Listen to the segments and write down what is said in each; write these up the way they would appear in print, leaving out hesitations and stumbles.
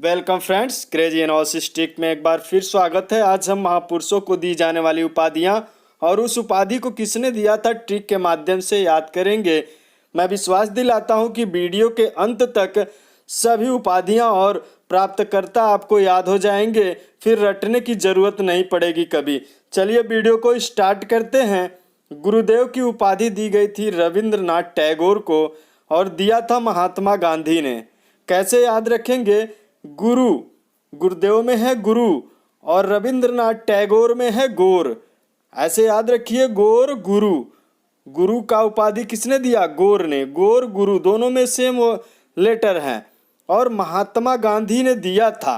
Welcome friends, crazy एनालिसिस्टिक में एक बार फिर स्वागत है। आज हम महापुरुषों को दी जाने वाली उपाधियां और उस उपाधि को किसने दिया था ट्रिक के माध्यम से याद करेंगे। मैं विश्वास दिलाता हूं कि वीडियो के अंत तक सभी उपाधियां और प्राप्तकर्ता आपको याद हो जाएंगे, फिर रटने की जरूरत नहीं पड़ेगी कभी। चलिए वीडियो को स्टार्ट करते हैं। गुरुदेव की उपाधि दी गई थी रविंद्रनाथ टैगोर को और दिया था महात्मा गांधी ने। कैसे याद रखेंगे? गुरु, गुरुदेव में है गुरु और रविंद्रनाथ टैगोर में है गोर। ऐसे याद रखिए, गोर गुरु। गुरु का उपाधि किसने दिया? गोर ने। गोर गुरु दोनों में सेम लेटर हैं और महात्मा गांधी ने दिया था।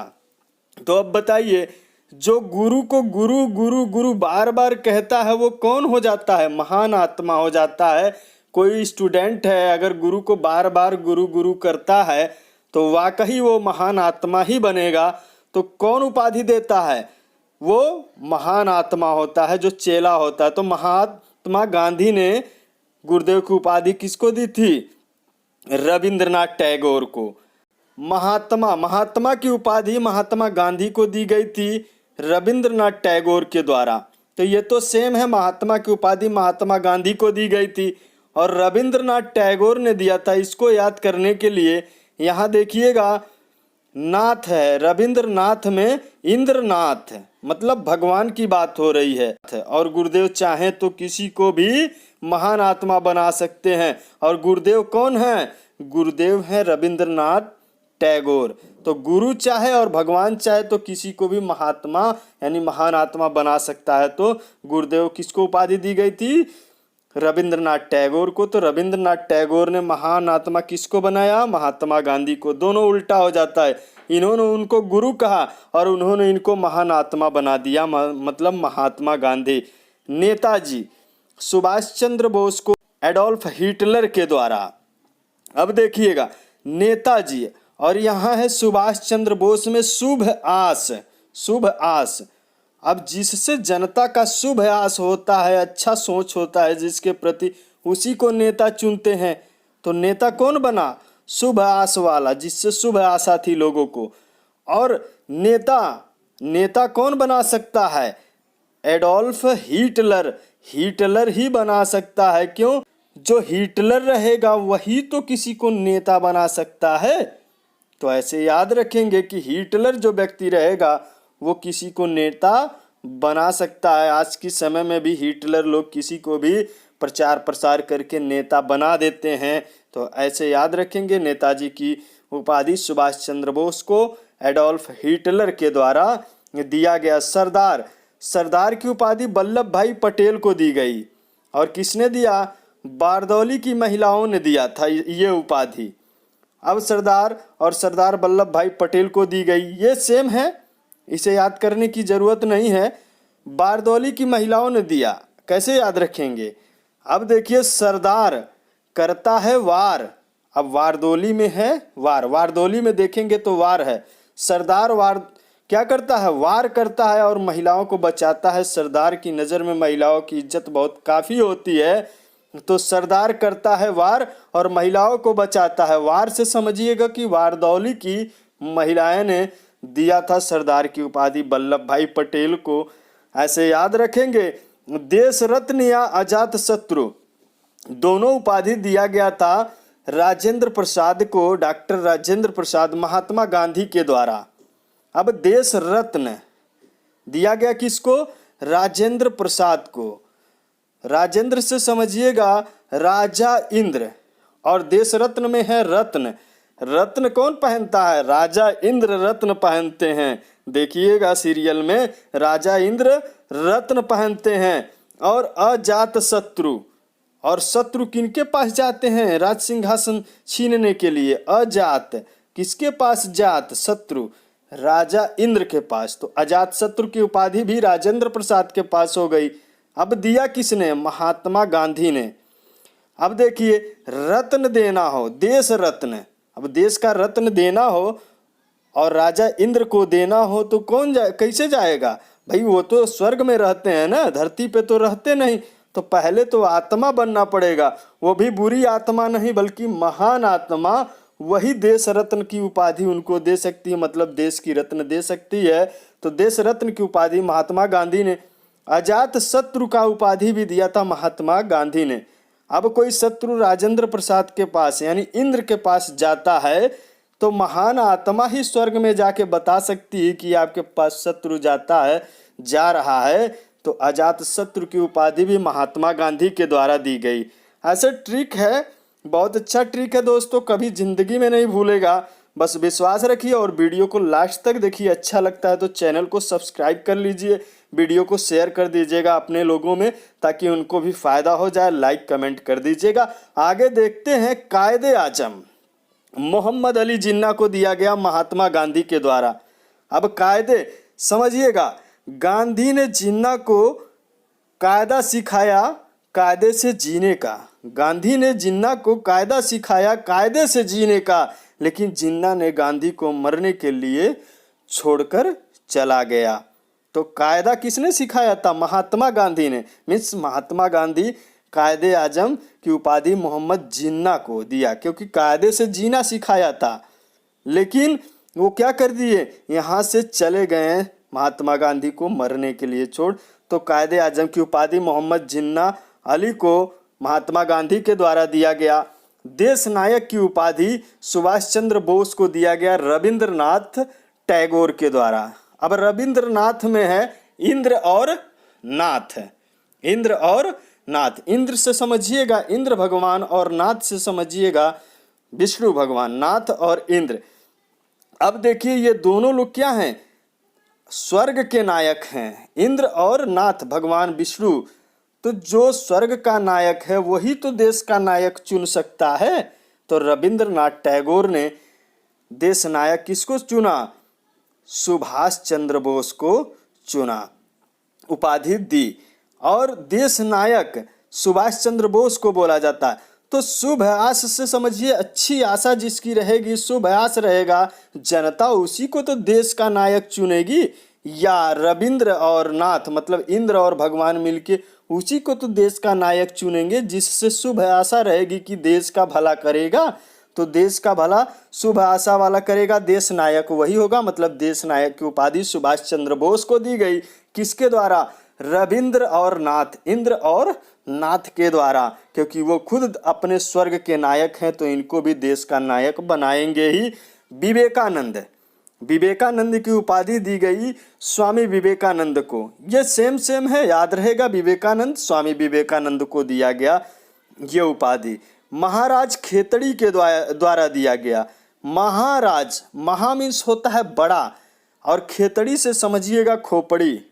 तो अब बताइए, जो गुरु को गुरु गुरु गुरु बार बार कहता है वो कौन हो जाता है? महान आत्मा हो जाता है। कोई स्टूडेंट है अगर गुरु को बार बार गुरु गुरु करता है तो वाकई वो महान आत्मा ही बनेगा। तो कौन उपाधि देता है? वो महान आत्मा होता है, जो चेला होता है। तो महात्मा गांधी ने गुरुदेव की उपाधि किसको दी थी? रविंद्रनाथ टैगोर को। महात्मा की उपाधि महात्मा गांधी को दी गई थी रविंद्रनाथ टैगोर के द्वारा। तो ये तो सेम है, महात्मा की उपाधि महात्मा गांधी को दी गई थी और रविंद्रनाथ टैगोर ने दिया था। इसको याद करने के लिए यहाँ देखिएगा, नाथ है, रविंद्रनाथ में इंद्रनाथ, मतलब भगवान की बात हो रही है। और गुरुदेव चाहे तो किसी को भी महान आत्मा बना सकते हैं। और गुरुदेव कौन है? गुरुदेव है रविंद्रनाथ टैगोर। तो गुरु चाहे और भगवान चाहे तो किसी को भी महात्मा यानी महान आत्मा बना सकता है। तो गुरुदेव किसको उपाधि दी गई थी? रविंद्रनाथ टैगोर को। तो रविंद्रनाथ टैगोर ने महान आत्मा किसको बनाया? महात्मा गांधी को। दोनों उल्टा हो जाता है, इन्होंने उनको गुरु कहा और उन्होंने इनको महान आत्मा बना दिया, मतलब महात्मा गांधी। नेताजी सुभाष चंद्र बोस को एडोल्फ हिटलर के द्वारा। अब देखिएगा, नेताजी और यहाँ है सुभाष चंद्र बोस में शुभ आस। शुभ आस, अब जिससे जनता का शुभ आस होता है, अच्छा सोच होता है जिसके प्रति, उसी को नेता चुनते हैं। तो नेता कौन बना? शुभ आस वाला, जिससे शुभ आशा थी लोगों को। और नेता कौन बना सकता है? Adolf Hitler. हिटलर ही बना सकता है। क्यों? जो हिटलर रहेगा वही तो किसी को नेता बना सकता है। तो ऐसे याद रखेंगे कि हिटलर जो व्यक्ति रहेगा वो किसी को नेता बना सकता है। आज के समय में भी हिटलर लोग किसी को भी प्रचार प्रसार करके नेता बना देते हैं। तो ऐसे याद रखेंगे, नेताजी की उपाधि सुभाष चंद्र बोस को एडोल्फ हिटलर के द्वारा दिया गया। सरदार की उपाधि वल्लभ भाई पटेल को दी गई। और किसने दिया? बारदौली की महिलाओं ने दिया था ये उपाधि। अब सरदार वल्लभ भाई पटेल को दी गई, ये सेम है, इसे याद करने की जरूरत नहीं है। बारदौली की महिलाओं ने दिया, कैसे याद रखेंगे? अब देखिए, सरदार करता है वार। अब वारदौली में है वार, वारदौली में देखेंगे तो वार है। सरदार वार क्या करता है? वार करता है और महिलाओं को बचाता है। सरदार की नज़र में महिलाओं की इज्जत बहुत काफ़ी होती है। तो सरदार करता है वार और महिलाओं को बचाता है। वार से समझिएगा कि वारदौली की महिलाएं ने दिया था सरदार की उपाधि वल्लभ भाई पटेल को। ऐसे याद रखेंगे, देश रत्न या अजात शत्रु दोनों उपाधि दिया गया था राजेंद्र प्रसाद को, डॉक्टर राजेंद्र प्रसाद, महात्मा गांधी के द्वारा। अब देश रत्न दिया गया किसको? राजेंद्र प्रसाद को। राजेंद्र से समझिएगा राजा इंद्र, और देश रत्न में है रत्न। रत्न कौन पहनता है? राजा इंद्र रत्न पहनते हैं। देखिएगा सीरियल में राजा इंद्र रत्न पहनते हैं। और अजात शत्रु, और शत्रु किनके पास जाते हैं? राज सिंहासन छीनने के लिए। अजात किसके पास? जात शत्रु राजा इंद्र के पास। तो अजात शत्रु की उपाधि भी राजेंद्र प्रसाद के पास हो गई। अब दिया किसने? महात्मा गांधी ने। अब देखिए, रत्न देना हो, देश रत्न, अब देश का रत्न देना हो और राजा इंद्र को देना हो तो कैसे जाएगा भाई? वो तो स्वर्ग में रहते हैं ना, धरती पे तो रहते नहीं। तो पहले तो आत्मा बनना पड़ेगा, वो भी बुरी आत्मा नहीं बल्कि महान आत्मा, वही देश रत्न की उपाधि उनको दे सकती है, मतलब देश की रत्न दे सकती है। तो देश रत्न की उपाधि महात्मा गांधी ने, अजात शत्रु का उपाधि भी दिया था महात्मा गांधी ने। अब कोई शत्रु राजेंद्र प्रसाद के पास यानी इंद्र के पास जाता है तो महान आत्मा ही स्वर्ग में जाके बता सकती है कि आपके पास शत्रु जाता है, जा रहा है। तो अजात शत्रु की उपाधि भी महात्मा गांधी के द्वारा दी गई। ऐसे ट्रिक है, बहुत अच्छा ट्रिक है दोस्तों, कभी जिंदगी में नहीं भूलेगा। बस विश्वास रखिए और वीडियो को लास्ट तक देखिए। अच्छा लगता है तो चैनल को सब्सक्राइब कर लीजिए, वीडियो को शेयर कर दीजिएगा अपने लोगों में ताकि उनको भी फायदा हो जाए। लाइक कमेंट कर दीजिएगा। आगे देखते हैं, कायदे आजम मोहम्मद अली जिन्ना को दिया गया महात्मा गांधी के द्वारा। अब कायदे समझिएगा, गांधी ने जिन्ना को कायदा सिखाया कायदे से जीने का। गांधी ने जिन्ना को कायदा सिखाया कायदे से जीने का, लेकिन जिन्ना ने गांधी को मरने के लिए छोड़कर चला गया। तो कायदा किसने सिखाया था? महात्मा गांधी ने। मीन्स महात्मा गांधी कायदे आजम की उपाधि मोहम्मद जिन्ना को दिया क्योंकि कायदे से जीना सिखाया था। लेकिन वो क्या कर दिए, यहाँ से चले गए महात्मा गांधी को मरने के लिए छोड़। तो कायदे आजम की उपाधि मोहम्मद जिन्ना अली को महात्मा गांधी के द्वारा दिया गया। देश नायक की उपाधि सुभाष चंद्र बोस को दिया गया रविंद्रनाथ टैगोर के द्वारा। अब रविंद्रनाथ में है इंद्र और नाथ। इंद्र और नाथ, इंद्र से समझिएगा इंद्र भगवान और नाथ से समझिएगा विष्णु भगवान। नाथ और इंद्र। अब देखिए ये दोनों लोग क्या हैं? स्वर्ग के नायक हैं, इंद्र और नाथ भगवान विष्णु। तो जो स्वर्ग का नायक है वही तो देश का नायक चुन सकता है। तो रविंद्रनाथ टैगोर ने देश नायक किसको चुना? सुभाष चंद्र बोस को चुना, उपाधि दी। और देश नायक सुभाष चंद्र बोस को बोला जाता है। तो शुभ आस से समझिए, अच्छी आशा जिसकी रहेगी, शुभ आस रहेगा, जनता उसी को तो देश का नायक चुनेगी। या रविंद्र और नाथ मतलब इंद्र और भगवान मिलके उसी को तो देश का नायक चुनेंगे जिससे शुभ आशा रहेगी कि देश का भला करेगा। तो देश का भला शुभ आशा वाला करेगा, देश नायक वही होगा। मतलब देश नायक की उपाधि सुभाष चंद्र बोस को दी गई। किसके द्वारा? रविंद्र और नाथ, इंद्र और नाथ के द्वारा, क्योंकि वो खुद अपने स्वर्ग के नायक हैं तो इनको भी देश का नायक बनाएंगे ही। विवेकानंद, विवेकानंद की उपाधि दी गई स्वामी विवेकानंद को। ये सेम है, याद रहेगा। विवेकानंद, स्वामी विवेकानंद को दिया गया ये उपाधि। महाराज खेतड़ी के द्वारा दिया गया। महाराज, महा मीन्स होता है बड़ा और खेतड़ी से समझिएगा खोपड़ी।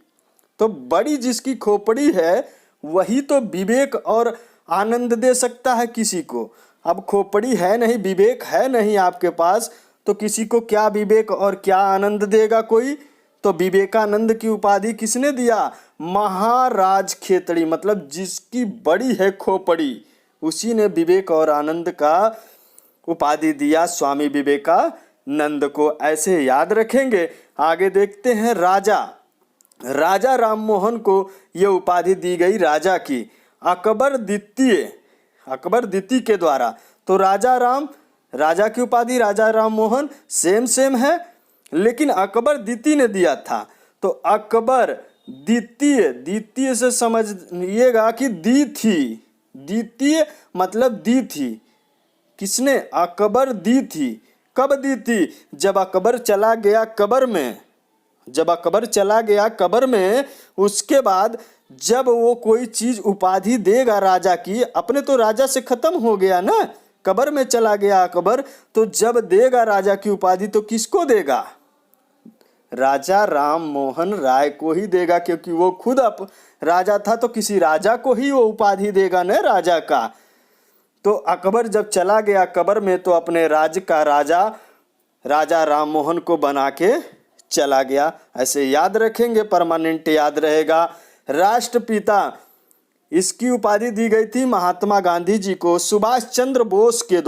तो बड़ी जिसकी खोपड़ी है वही तो विवेक और आनंद दे सकता है किसी को। अब खोपड़ी है नहीं, विवेक है नहीं आपके पास, तो किसी को क्या विवेक और क्या आनंद देगा कोई? तो विवेकानंद की उपाधि किसने दिया? महाराज खेतड़ी, मतलब जिसकी बड़ी है खोपड़ी उसी ने विवेक और आनंद का उपाधि दिया स्वामी विवेकानंद को। ऐसे याद रखेंगे। आगे देखते हैं, राजा राम मोहन को ये उपाधि दी गई राजा की अकबर द्वितीय के द्वारा। तो राजा की उपाधि राजा राम मोहन सेम है, लेकिन अकबर द्वितीय ने दिया था। तो अकबर द्वितीय से समझिएगा कि दी थी। द्वितीय मतलब दी थी। किसने? अकबर दी थी। कब दी थी? जब अकबर चला गया कब्र में। उसके बाद जब वो कोई चीज उपाधि देगा राजा की, अपने तो राजा से खत्म हो गया ना, कब्र में चला गया अकबर, तो जब देगा राजा की उपाधि तो किसको देगा? राजा राम मोहन राय को ही देगा, क्योंकि वो खुद राजा था तो किसी राजा को ही वो उपाधि देगा न राजा का। तो अकबर जब चला गया कब्र में तो अपने राज्य का राजा राम मोहन को बना के चला गया। ऐसे याद रखेंगे, परमानेंट याद रहेगा। राष्ट्रपिता, इसकी उपाधि दी गई थी महात्मा गांधी जी को सुभाष चंद्र बोस के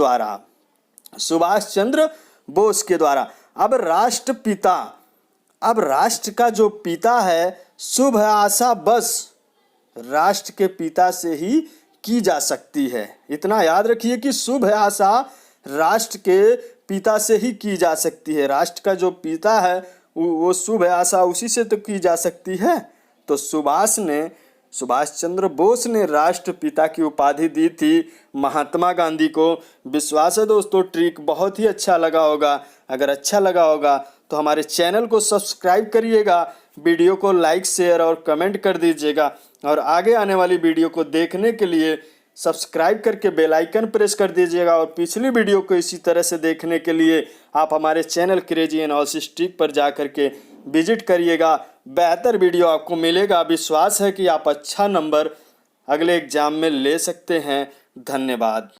द्वारा। अब राष्ट्रपिता, अब राष्ट्र का जो पिता है, शुभ आशा बस राष्ट्र के पिता से ही की जा सकती है। इतना याद रखिए कि शुभ आशा राष्ट्र के पिता से ही की जा सकती है। राष्ट्र का जो पिता है वो शुभ है, आशा उसी से तो की जा सकती है। तो सुभाष चंद्र बोस ने राष्ट्रपिता की उपाधि दी थी महात्मा गांधी को। विश्वास है दोस्तों ट्रिक बहुत ही अच्छा लगा होगा। अगर अच्छा लगा होगा तो हमारे चैनल को सब्सक्राइब करिएगा, वीडियो को लाइक शेयर और कमेंट कर दीजिएगा, और आगे आने वाली वीडियो को देखने के लिए सब्सक्राइब करके बेल आइकन प्रेस कर दीजिएगा। और पिछली वीडियो को इसी तरह से देखने के लिए आप हमारे चैनल क्रेजी एनालिसिस ट्रिक पर जा करके विजिट करिएगा। बेहतर वीडियो आपको मिलेगा। विश्वास है कि आप अच्छा नंबर अगले एग्जाम में ले सकते हैं। धन्यवाद।